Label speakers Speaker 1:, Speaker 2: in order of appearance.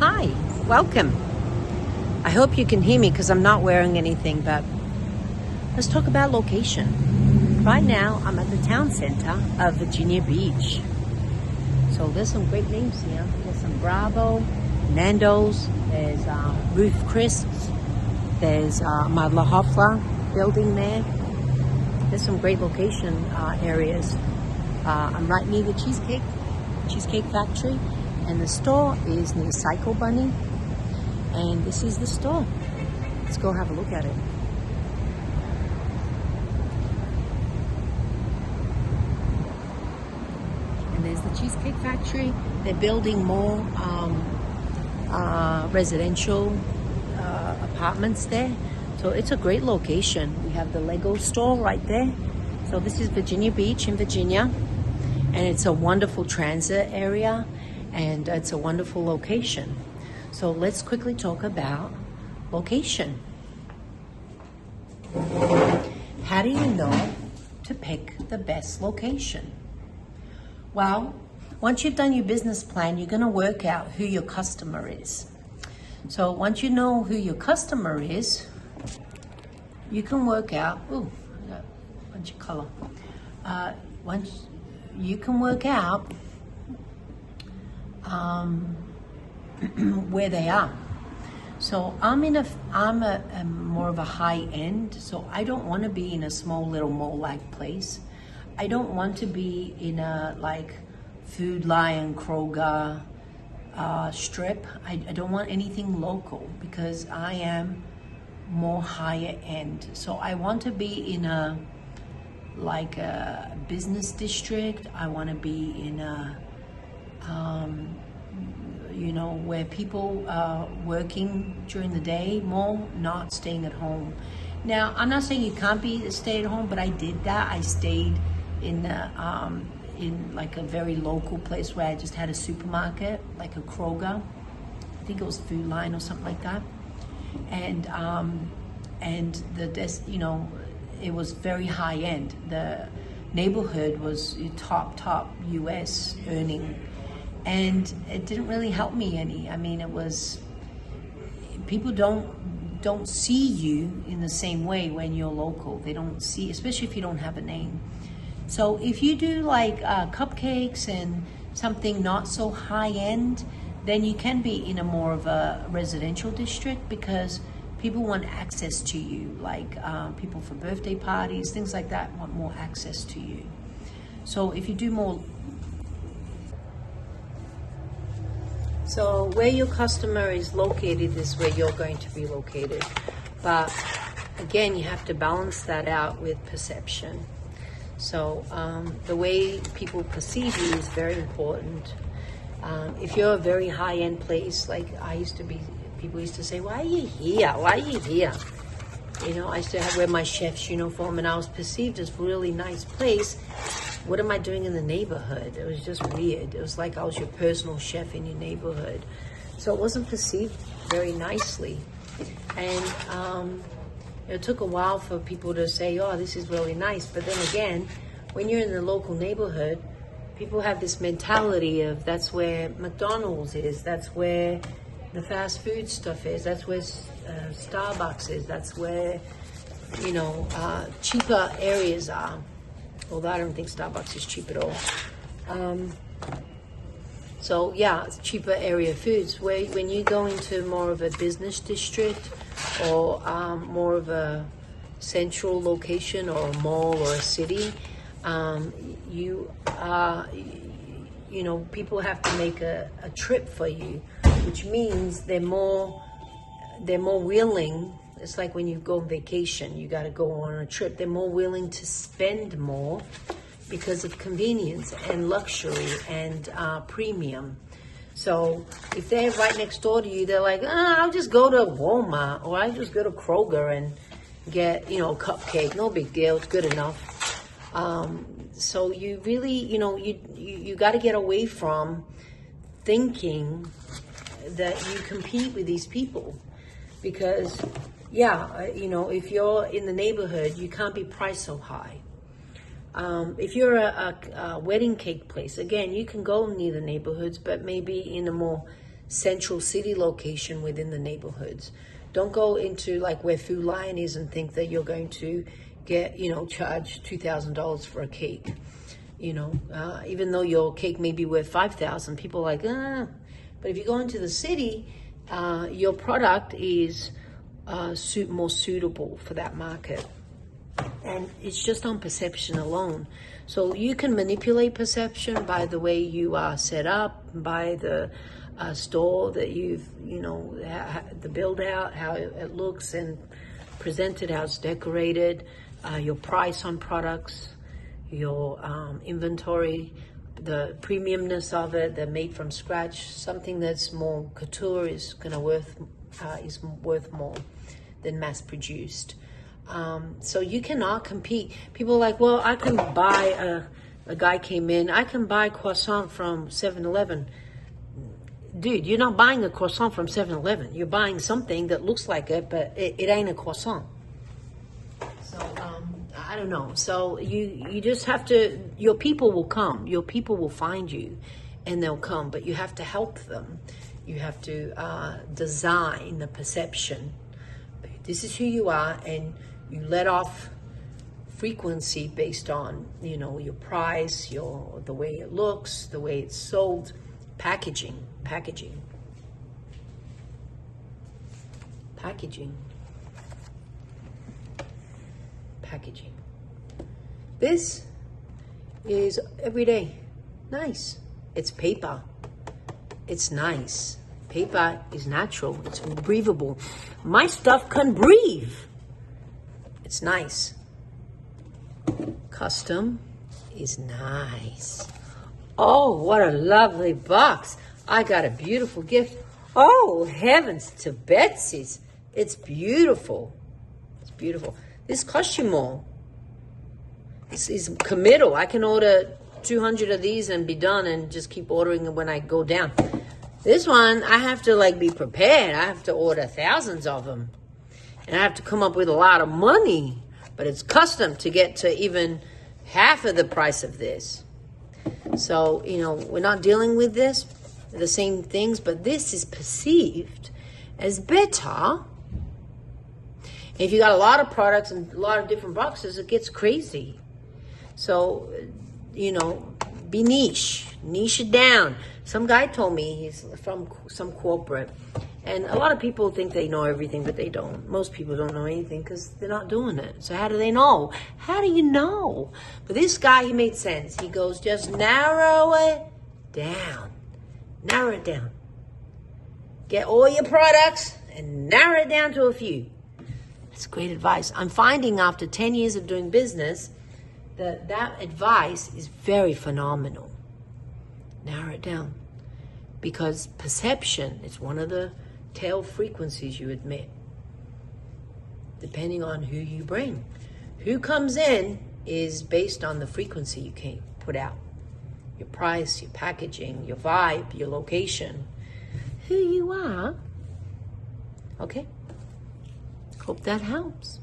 Speaker 1: Hi, welcome. I hope you can hear me because I'm not wearing anything, but let's talk about location. Right now, I'm at the town center of Virginia Beach. So there's some great names here. There's some Bravo, Nando's, there's Ruth Crisps, there's Madla Hoffler building there. There's some great location areas. I'm right near the Cheesecake Factory, and the store is near Cycle Bunny. And this is the store. Let's go have a look at it. And there's the Cheesecake Factory. They're building more residential apartments there. So it's a great location. We have the Lego store right there. So this is Virginia Beach in Virginia. And it's a wonderful transit area. And it's a wonderful location. So let's quickly talk about location. How do you know to pick the best location? Well, once you've done your business plan, you're going to work out who your customer is. So once you know who your customer is, you can work out, I got a bunch of color. Once you can work out where they are. So I'm a more of a high end, so I don't want to be in a small little mall-like place. I don't want to be in a like Food Lion, Kroger strip. I don't want anything local because I am more higher end. So I want to be in a like a business district. I want to be in a where people are working during the day more, not staying at home. Now, I'm not saying you can't stay at home, but I did that. I stayed in like a very local place where I just had a supermarket, like a Kroger. I think it was Food Line or something like that. And it was very high end. The neighborhood was top US earning. And it didn't really help me any. I mean, it was, people don't see you in the same way when you're local. They don't see, especially if you don't have a name. So if you do like cupcakes and something not so high end, then you can be in a more of a residential district because people want access to you, like people for birthday parties, things like that want more access to you. So if you do more, so where your customer is located is where you're going to be located. But again, you have to balance that out with perception. So the way people perceive you is very important. If you're a very high-end place, like I used to be, people used to say, why are you here? Why are you here? You know, I used to wear my chef's uniform and I was perceived as a really nice place. What am I doing in the neighborhood? It was just weird. It was like I was your personal chef in your neighborhood. So it wasn't perceived very nicely. And it took a while for people to say, oh, this is really nice. But then again, when you're in the local neighborhood, people have this mentality of that's where McDonald's is, that's where the fast food stuff is, that's where Starbucks is, that's where, cheaper areas are. Although I don't think Starbucks is cheap at all. So yeah, it's cheaper area foods. When you go into more of a business district or more of a central location or a mall or a city, people have to make a trip for you, which means they're more willing. It's like when you go on vacation, you got to go on a trip. They're more willing to spend more because of convenience and luxury and premium. So if they're right next door to you, they're like, I'll just go to Walmart or I'll just go to Kroger and get, a cupcake. No big deal. It's good enough. So you really, you got to get away from thinking that you compete with these people because if you're in the neighborhood, you can't be priced so high. If you're a wedding cake place, again, you can go near the neighborhoods, but maybe in a more central city location within the neighborhoods. Don't go into like where Food Lion is and think that you're going to get, charge $2,000 for a cake. Even though your cake may be worth $5,000, people are like, ah. But if you go into the city, your product is more suitable for that market. And it's just on perception alone. So you can manipulate perception by the way you are set up, by the store that you've, the build out, how it looks and presented, how it's decorated, your price on products, your inventory, the premiumness of it, the made from scratch. Something that's more couture is worth more than mass produced. So you cannot compete. People are like, well, I can buy a guy came in, I can buy croissant from 7-Eleven. Dude, you're not buying a croissant from 7-Eleven. You're buying something that looks like it, but it ain't a croissant. So I don't know. So you just have to, your people will come. Your people will find you and they'll come, but you have to help them. You have to design the perception. This is who you are, and you let off frequency based on, your price, the way it looks, the way it's sold, packaging. This is everyday. Nice. It's paper. It's nice. Paper is natural. It's breathable. My stuff can breathe. It's nice. Custom is nice. Oh, what a lovely box. I got a beautiful gift. Oh, heavens to Betsy's. It's beautiful. It's beautiful. This costs you more. This is committal. I can order 200 of these and be done and just keep ordering when I go down. This one, I have to be prepared. I have to order thousands of them. And I have to come up with a lot of money. But it's custom to get to even half of the price of this. So, we're not dealing with the same things, but this is perceived as better. If you got a lot of products and a lot of different boxes, it gets crazy. So, be niche it down. Some guy told me he's from some corporate, and a lot of people think they know everything, but they don't. Most people don't know anything because they're not doing it. So how do they know? How do you know? But this guy, he made sense. He goes, just narrow it down. Narrow it down. Get all your products and narrow it down to a few. That's great advice. I'm finding after 10 years of doing business that advice is very phenomenal. Narrow it down. Because perception is one of the tail frequencies you admit. Depending on who you bring. Who comes in is based on the frequency you put out. Your price, your packaging, your vibe, your location. Who you are. Okay? Hope that helps.